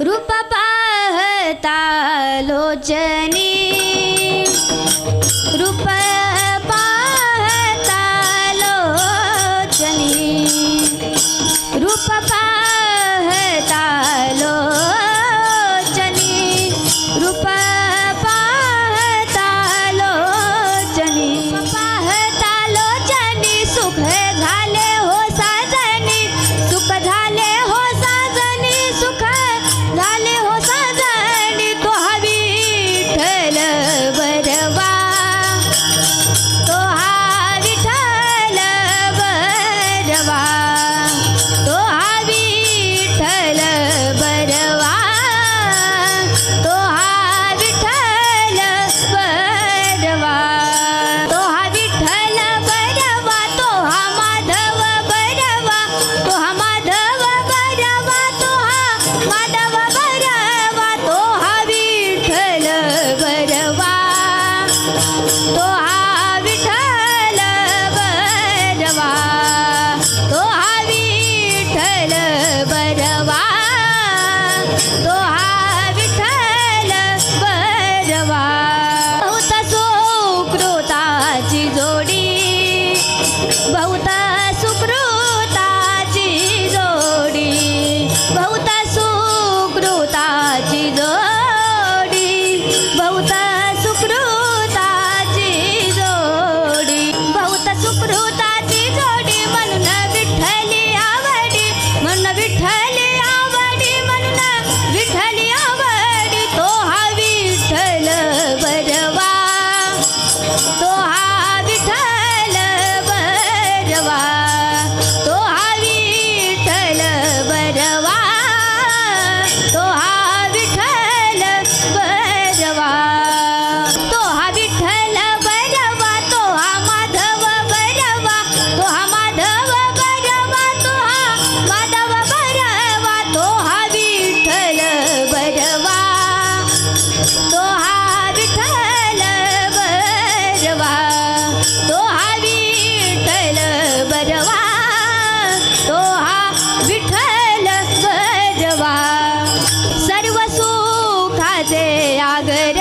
रूप पाहता लोचनी रूप पाहता लोचनी रूप पाहता लोचनी रूप पाहता लोचनी पाहता लोचनी सुख झाले हो साजनी सुख झाले हो साजनी सुख झाले हो साजनी तो हा विठ्ठल बरवा तो हा विठ्ठल बरवा तो हा विठ्ठल बरवा तो हा विठ्ठल बरवा तो हा विठ्ठल बरवा तो हा माधव बरवा तो हा माधव बरवा तो हा माधव बरवा तो हा विठ्ठल बरवा तो हा विठ्ठल बरवा तो हा विठ्ठल बरवा तो हा विठ्ठल बरवा बहुत सुकृताची जोडी बहुत सुकृताची जोडी बहुत सुकृताची जोडी बहुत सुकृताची जोडी बहुत सुकृताची जोडी म्हणून विठ्ठली आवडी म्हणून विठ्ठली आवडी म्हणून विठ्ठली आवडी तो हा विठ्ठल बरवा तो हा विठ्ठल बरवा तो हा विठ्ठल बरवा तो हा विठ्ठल बरवा तो हा विठ्ठल बरवा तो हा माधव बरवा तो हा माधव बरवा तो हा माधव बरवा तो हा विठ्ठल बरवा तो हा विठ्ठल बरवा तो हा विठ्ठल बरवा तो हा विठ्ठल बरवा सर्व सुखाचे आगर